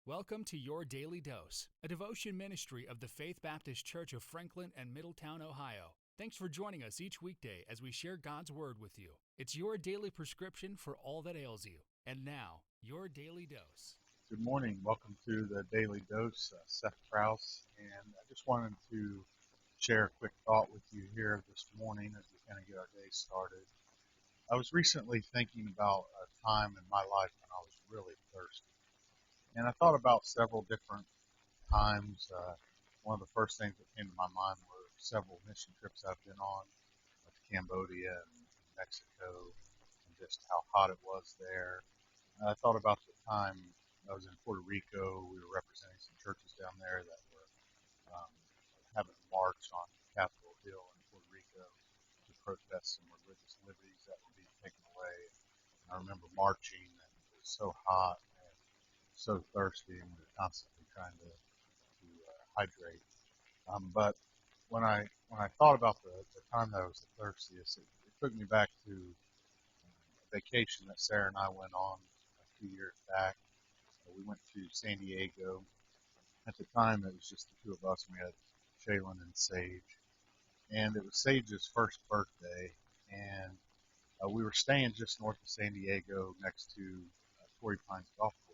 Welcome to Your Daily Dose, a devotion ministry of the Faith Baptist Church of Franklin and Middletown, Ohio. Thanks for joining us each weekday as we share God's Word with you. It's your daily prescription for all that ails you. And now, Your Daily Dose. Good morning. Welcome to the Daily Dose. Seth Kraus, and I just wanted to share a quick thought with you here this morning as we kind of get our day started. I was recently thinking about a time in my life when I was really thirsty. And I thought about several different times. One of the first things that came to my mind were several mission trips I've been on to Cambodia and Mexico, and just how hot it was there. And I thought about the time I was in Puerto Rico. We were representing some churches down there that were having a march on Capitol Hill in Puerto Rico to protest some religious liberties that were being taken away. And I remember marching, and it was so hot and so thirsty, and we were constantly trying to hydrate. But when I thought about the time that I was the thirstiest, it took me back to a vacation that Sarah and I went on a few years back. We went to San Diego. At the time, it was just the two of us, and we had Shaylin and Sage. And it was Sage's first birthday, and we were staying just north of San Diego next to Torrey Pines Golf Course.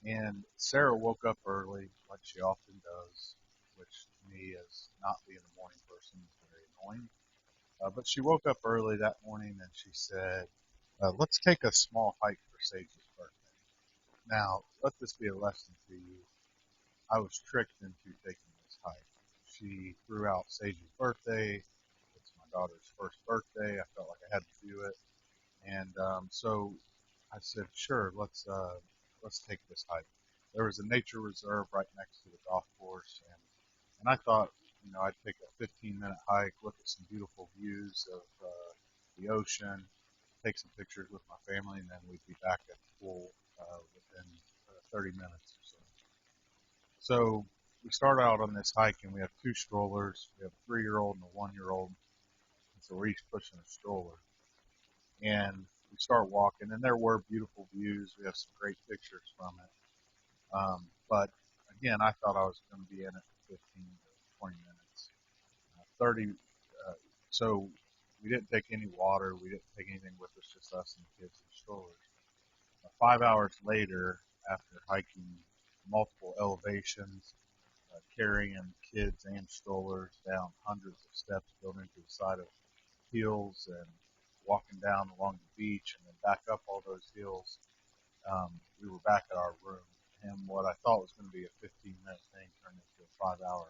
And Sarah woke up early, like she often does, which to me, as not being a morning person, is very annoying. But she woke up early that morning, and she said, let's take a small hike for Sage's birthday. Now, let this be a lesson to you. I was tricked into taking this hike. She threw out Sage's birthday. It's my daughter's first birthday. I felt like I had to do it. And so I said, sure, let's take this hike. There was a nature reserve right next to the golf course, and I thought, I'd take a 15-minute hike, look at some beautiful views of the ocean, take some pictures with my family, and then we'd be back at the pool within 30 minutes or so. So we start out on this hike, and we have two strollers. We have a 3-year-old and a 1-year-old. And so we're each pushing a stroller. And we start walking, and there were beautiful views. We have some great pictures from it. But again, I thought I was going to be in it for 15 to 20 minutes. 30. So we didn't take any water. We didn't take anything with us, just us and the kids in strollers. 5 hours later, after hiking multiple elevations, carrying kids and strollers down hundreds of steps built into the side of hills and walking down along the beach and then back up all those hills, we were back at our room. And what I thought was going to be a 15-minute thing turned into a 5-hour.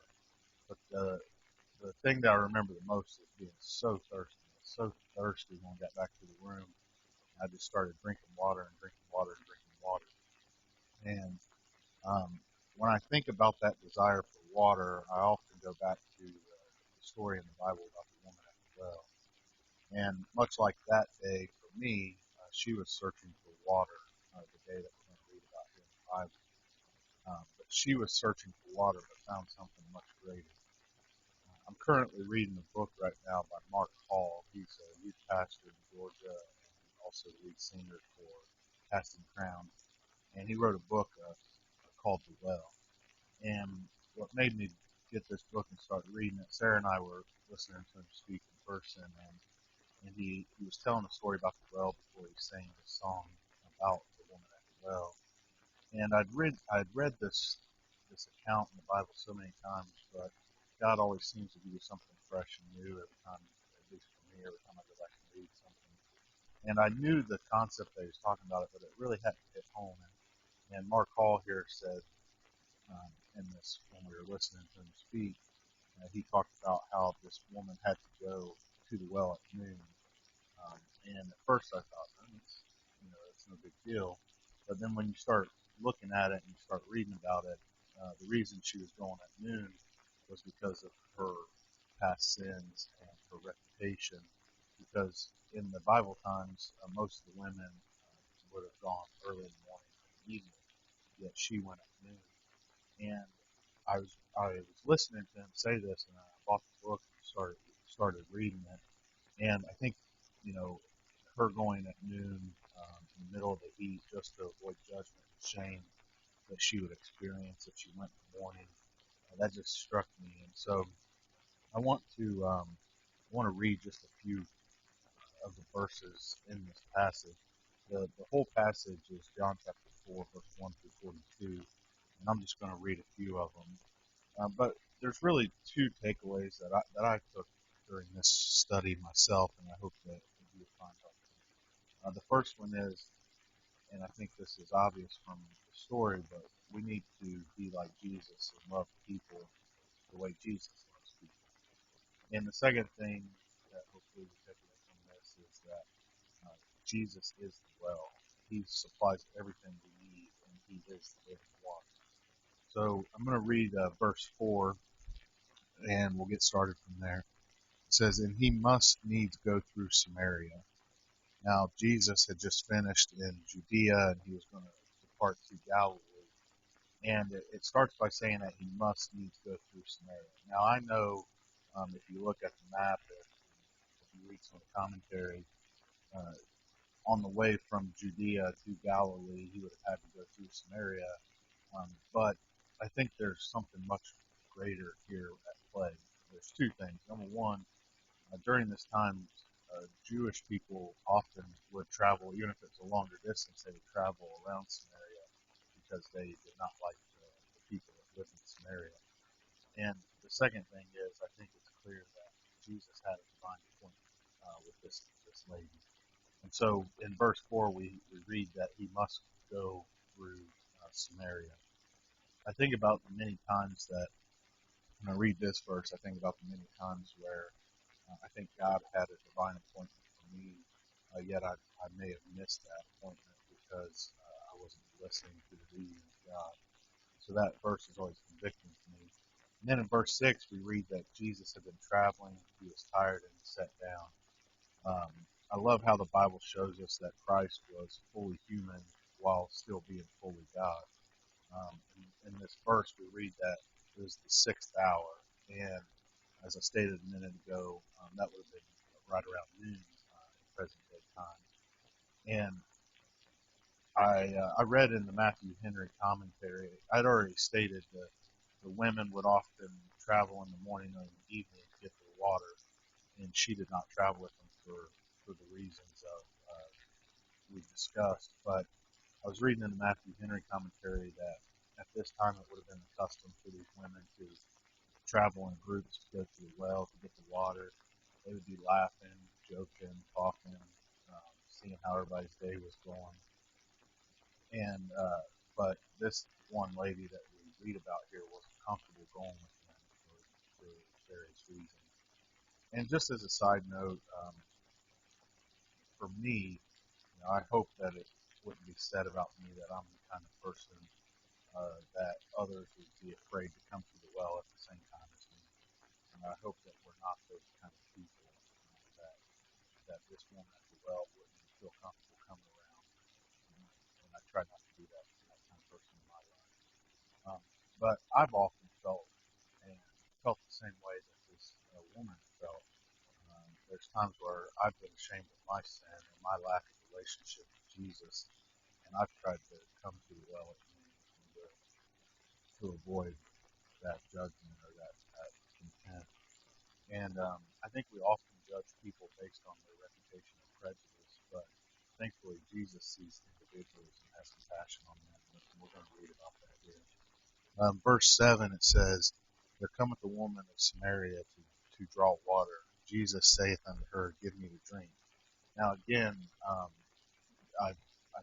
But the thing that I remember the most is being so thirsty. I was so thirsty when we got back to the room. I just started drinking water and drinking water and drinking water. And when I think about that desire for water, I often go back to the story in the Bible about the woman at the well. And much like that day for me, she was searching for water the day that we're going to read about here in the Bible. But she was searching for water but found something much greater. I'm currently reading a book right now by Mark Hall. He's a youth pastor in Georgia and also the lead singer for Casting Crowns. And he wrote a book called The Well. And what made me get this book and start reading it, Sarah and I were listening to him speak in person, and he was telling a story about the well before he sang this song about the woman at the well. And I'd read this account in the Bible so many times, but God always seems to give you something fresh and new every time, at least for me, every time I go back and read something. And I knew the concept that he was talking about, but it really hadn't hit home. And Mark Hall here said, in this, when we were listening to him speak, he talked about how this woman had to go to the well at noon. And at first I thought, it's no big deal. But then when you start looking at it and you start reading about it, the reason she was going at noon was because of her past sins and her reputation. Because in the Bible times, most of the women would have gone early in the morning or evening, yet she went at noon. And I was listening to him say this, and I bought the book and started reading it. And I think, her going at noon in the middle of the heat just to avoid judgment and shame that she would experience if she went in the morning. That just struck me, and so I want to read just a few of the verses in this passage. The whole passage is John chapter 4, verse 1 through 42, and I'm just going to read a few of them. But there's really two takeaways that I took during this study myself, and I hope that you will find helpful. The first one is, and I think this is obvious from the story, but we need to be like Jesus and love people the way Jesus loves people. And the second thing that hopefully we take away from this is that Jesus is the well. He supplies everything we need, and He is the living water. So I'm going to read verse 4, and we'll get started from there. It says, "And he must needs go through Samaria." Now, Jesus had just finished in Judea, and he was going to depart to Galilee. And it starts by saying that he must needs go through Samaria. Now, I know if you look at the map, if you read some of the commentary, uh, on the way from Judea to Galilee, he would have had to go through Samaria. But I think there's something much greater here at play. There's two things. Number one, during this time, Jewish people often would travel, even if it's a longer distance, they would travel around Samaria because they did not like the people that lived in Samaria. And the second thing is, I think it's clear that Jesus had a divine appointment with this lady. And so in verse 4, we read that he must go through Samaria. I think about the many times that, when I read this verse, I think about the many times where I think God had a divine appointment for me, yet I may have missed that appointment because I wasn't listening to the leading of God. So that verse is always convicting to me. And then in verse 6, we read that Jesus had been traveling, he was tired, and he sat down. I love how the Bible shows us that Christ was fully human while still being fully God. In this verse, we read that it was the sixth hour, and as I stated a minute ago, that would have been right around noon in present day time. And I read in the Matthew Henry commentary, I'd already stated that the women would often travel in the morning or in the evening to get their water, and she did not travel with them for the reasons of we discussed. But I was reading in the Matthew Henry commentary that at this time it would have been the custom for these women to travel in groups to go to the well to get the water. They would be laughing, joking, talking, seeing how everybody's day was going. And but this one lady that we read about here wasn't comfortable going with them for various reasons. And just as a side note, for me, I hope that it wouldn't be said about me that I'm the kind of person that others would be afraid to come to the well at the same time as me. And I hope that we're not those kind of people that this woman at the well wouldn't feel comfortable coming around. And I try not to be that kind of person in my life. But I've often felt the same way that this woman felt. There's times where I've been ashamed of my sin and my lack of relationship with Jesus, and I've tried to come to the well at me to avoid that judgment or that contempt. And I think we often judge people based on their reputation or prejudice, but thankfully Jesus sees individuals and has compassion on them. And we're going to read about that here. Verse 7, it says, "There cometh a woman of Samaria to draw water. Jesus saith unto her, Give me to drink." Now again, I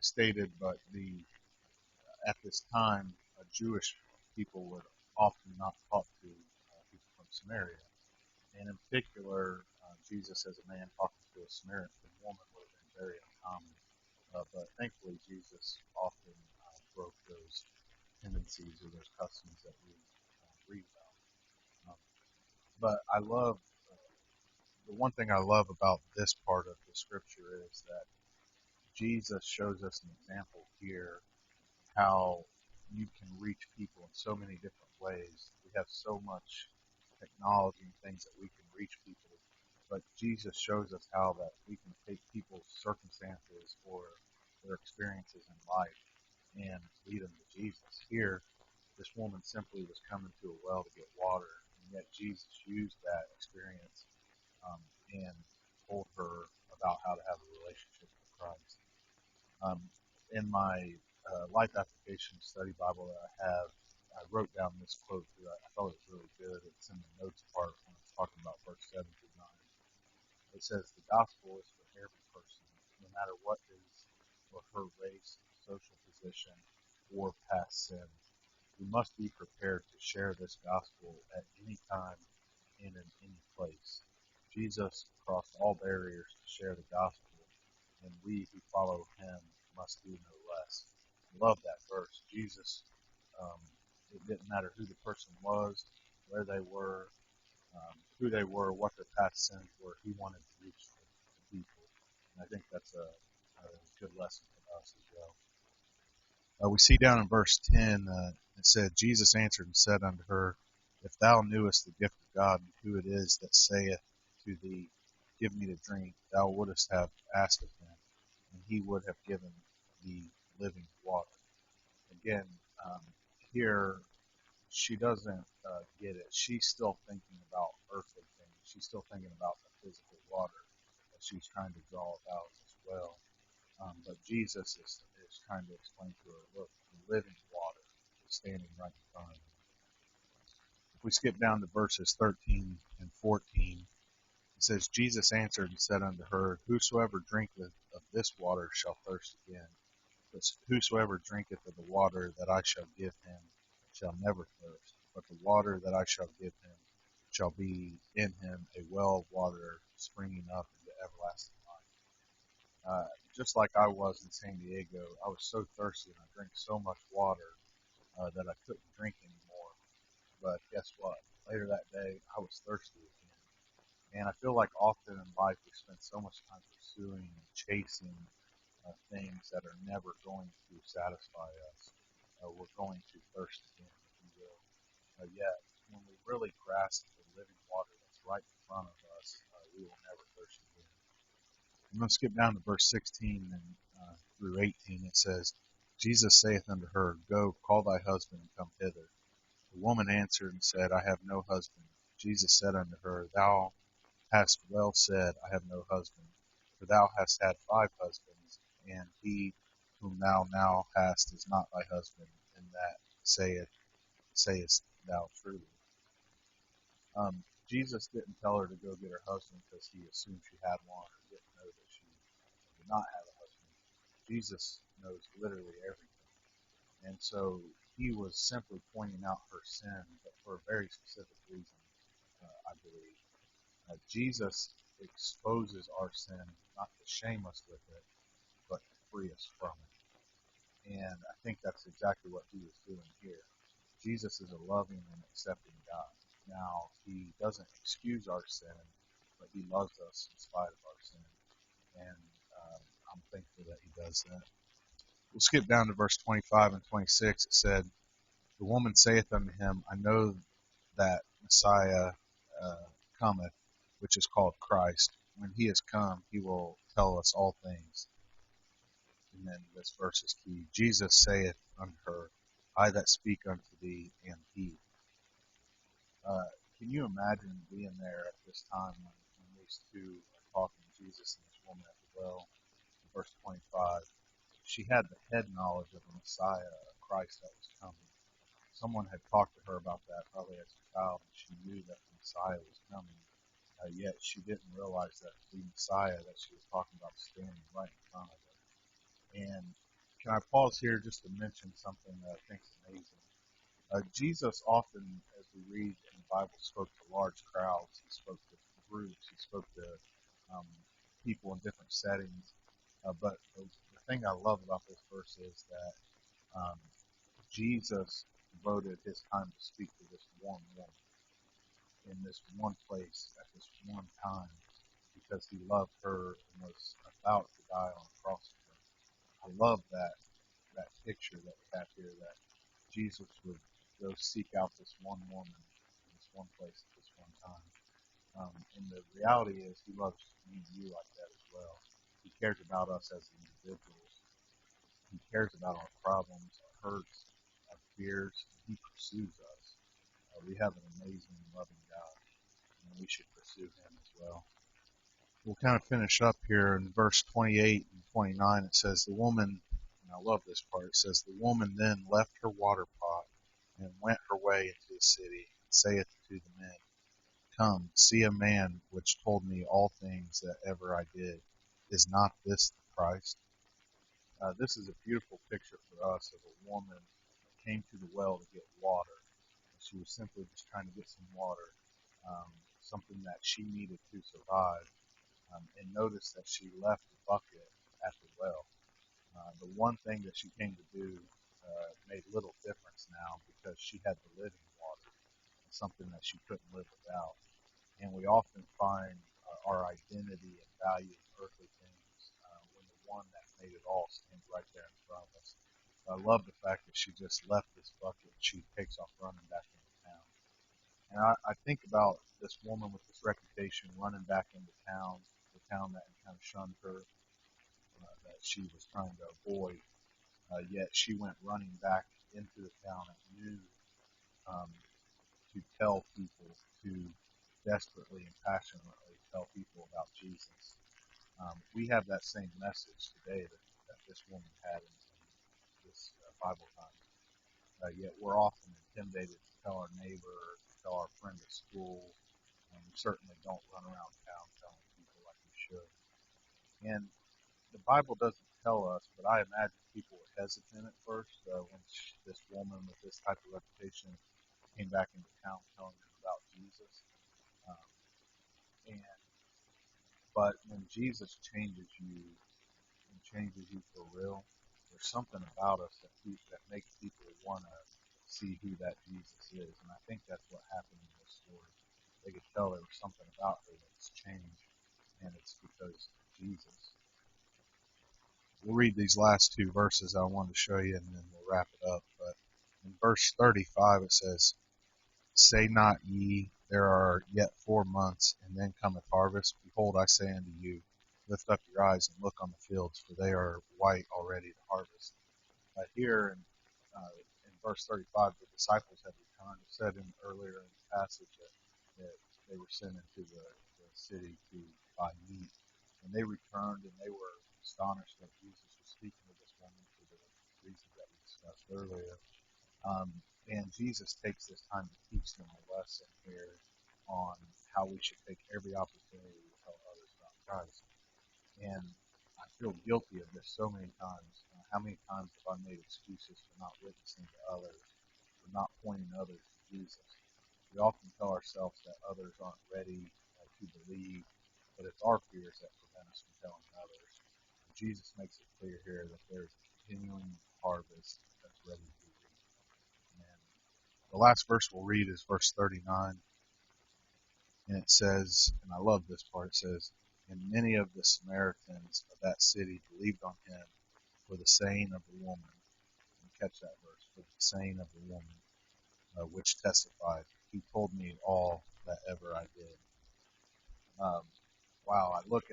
stated, but at this time, Jewish people were often not taught to people from Samaria. And in particular, Jesus as a man talking to a Samaritan woman would have been very uncommon. But thankfully, Jesus often broke those tendencies or those customs that we read about. But I love, the one thing I love about this part of the scripture is that Jesus shows us an example here how you can reach people in so many different ways. We have so much technology and things that we can reach people, but Jesus shows us how that we can take people's circumstances or their experiences in life and lead them to Jesus. Here, this woman simply was coming to a well to get water, and yet Jesus used that experience and told her about how to have a relationship with Christ. Um, in my life application study Bible that I have, I wrote down this quote that I thought it was really good. It's in the notes part when it's talking about verse 7 through 9. It says, "The gospel is for every person, no matter what his or her race, social position, or past sin. We must be prepared to share this gospel at any time and in any place. Jesus crossed all barriers to share the gospel, and we who follow him must do no less." I love that verse. Jesus, um, it didn't matter who the person was, where they were, who they were, what their past sins were. He wanted to reach to people. And I think that's a good lesson for us as well. We see down in verse 10, it said, "Jesus answered and said unto her, If thou knewest the gift of God, and who it is that saith to thee, Give me to drink, thou wouldst have asked of him, and he would have given thee living water." Again, um, here she doesn't get it. She's still thinking about earthly things. She's still thinking about the physical water that she's trying to draw about as well. But Jesus is trying to explain to her, look, the living water is standing right in front of you. If we skip down to verses 13 and 14, it says, "Jesus answered and said unto her, Whosoever drinketh of this water shall thirst again. But whosoever drinketh of the water that I shall give him shall never thirst. But the water that I shall give him shall be in him a well of water springing up into everlasting life." Just like I was in San Diego, I was so thirsty and I drank so much water that I couldn't drink anymore. But guess what? Later that day, I was thirsty again. And I feel like often in life we spend so much time pursuing and chasing things that are never going to satisfy us. We're going to thirst again, if you will. Yet, when we really grasp the living water that's right in front of us, we will never thirst again. I'm going to skip down to verse 16 and through 18. It says, "Jesus saith unto her, Go, call thy husband and come hither. The woman answered and said, I have no husband. Jesus said unto her, Thou hast well said, I have no husband. For thou hast had 5 husbands, and he whom thou now hast is not thy husband, and that sayest thou truly." Jesus didn't tell her to go get her husband because he assumed she had one or didn't know that she did not have a husband. Jesus knows literally everything. And so he was simply pointing out her sin, but for a very specific reason, I believe. Jesus exposes our sin not to shame us with it, but to free us from it. And I think that's exactly what he was doing here. Jesus is a loving and accepting God. Now, he doesn't excuse our sin, but he loves us in spite of our sin. And I'm thankful that he does that. We'll skip down to verse 25 and 26. It said, "The woman saith unto him, I know that Messiah cometh, which is called Christ. When he is come, he will tell us all things." And then this verse is key. "Jesus saith unto her, I that speak unto thee am he." Uh, can you imagine being there at this time when these two are talking, Jesus and this woman at the well? In verse 25, she had the head knowledge of the Messiah, of Christ that was coming. Someone had talked to her about that probably as a child, and she knew that the Messiah was coming. Yet she didn't realize that the Messiah that she was talking about was standing right in front of her. And can I pause here just to mention something that I think is amazing? Jesus often, as we read in the Bible, spoke to large crowds. He spoke to groups. He spoke to um, people in different settings. But the thing I love about this verse is that Jesus devoted his time to speak to this one woman in this one place at this one time because he loved her and was about to die on the cross for her. I love that picture that we have here that Jesus would go seek out this one woman in this one place at this one time. And the reality is he loves me and you like that as well. He cares about us as individuals. He cares about our problems, our hurts, our fears. He pursues us. We have an amazing, loving God, and we should pursue him as well. We'll kind of finish up here in verse 28 and 29. It says, the woman, and I love this part, it says, the woman then left her water pot and went her way into the city, and saith to the men, come, see a man which told me all things that ever I did. Is not this the Christ? This is a beautiful picture for us of a woman that came to the well to get water. She was simply just trying to get some water, something that she needed to survive. And notice that she left the bucket at the well. The one thing that she came to do made little difference now because she had the living water, something that she couldn't live without. And we often find our identity and value in earthly things when the one that made it all stands right there in front of us. I love the fact that she just left this bucket and she takes off running back into town. And I think about this woman with this reputation running back into town, the town that had kind of shunned her, that she was trying to avoid. Yet she went running back into the town at noon um, to tell people, to desperately and passionately tell people about Jesus. We have that same message today that this woman had in this Bible time. Yet we're often intimidated to tell our neighbor or to tell our friend at school. We certainly don't run around town telling people like we should. And the Bible doesn't tell us, but I imagine people were hesitant at first when this woman with this type of reputation came back into town telling them about Jesus. Um, and But when Jesus changes you and changes you for real, there's something about us that makes people want to see who that Jesus is. And I think that's what happened in this story. They could tell there was something about her that's changed, and it's because of Jesus. We'll read these last two verses I wanted to show you, and then we'll wrap it up. But in verse 35, it says, say not ye, there are yet 4 months, and then cometh harvest. Behold, I say unto you, lift up your eyes and look on the fields, for they are white already to harvest. Here in verse 35, the disciples had returned. It said earlier in the passage that they were sent into the city to buy meat. And they returned and they were astonished that Jesus was speaking to this woman for the reasons that we discussed earlier. And Jesus takes this time to teach them a lesson here on how we should take every opportunity to tell others about Christ. And I feel guilty of this so many times. How many times have I made excuses for not witnessing to others, for not pointing others to Jesus? We often tell ourselves that others aren't ready to believe, but it's our fears that prevent us from telling others. And Jesus makes it clear here that there's a continuing harvest that's ready to be reaped. And the last verse we'll read is verse 39. And it says, and I love this part, it says, and many of the Samaritans of that city believed on him for the saying of the woman. And catch that verse, for the saying of the woman, which testified, he told me all that ever I did. Wow, I look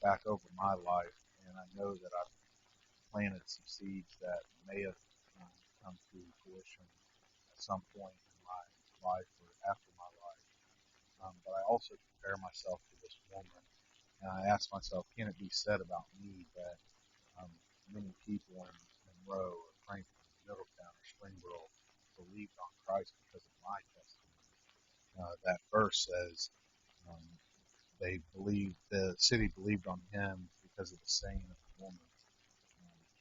back over my life, and I know that I've planted some seeds that may have come to fruition at some point in my life or after my life. But I also compare myself to this woman, and I ask myself, can it be said about me that many people in Monroe or Franklin, Middletown, or Springboro believed on Christ because of my testimony? That verse says the city believed on him because of the saying of the woman.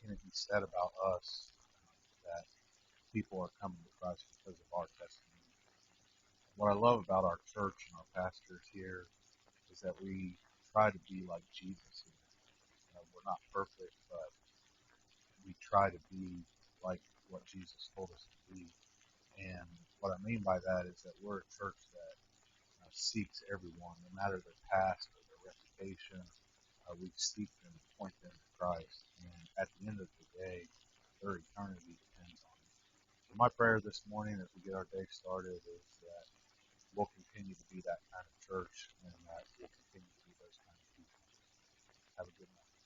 Can it be said about us that people are coming to Christ because of our testimony? What I love about our church and our pastors here is that we try to be like Jesus. We're not perfect, but we try to be like what Jesus told us to be. And what I mean by that is that we're a church that seeks everyone, no matter their past or their reputation. We seek them to point them to Christ. And at the end of the day, their eternity depends on it. So my prayer this morning as we get our day started is that we'll continue to be that kind of church and that we'll continue to be those kind of people. Have a good night.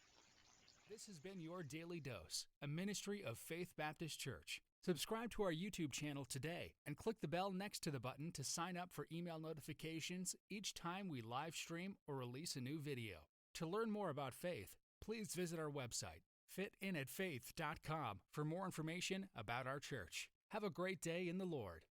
This has been your Daily Dose, a ministry of Faith Baptist Church. Subscribe to our YouTube channel today and click the bell next to the button to sign up for email notifications each time we live stream or release a new video. To learn more about faith, please visit our website, fitinatfaith.com, for more information about our church. Have a great day in the Lord.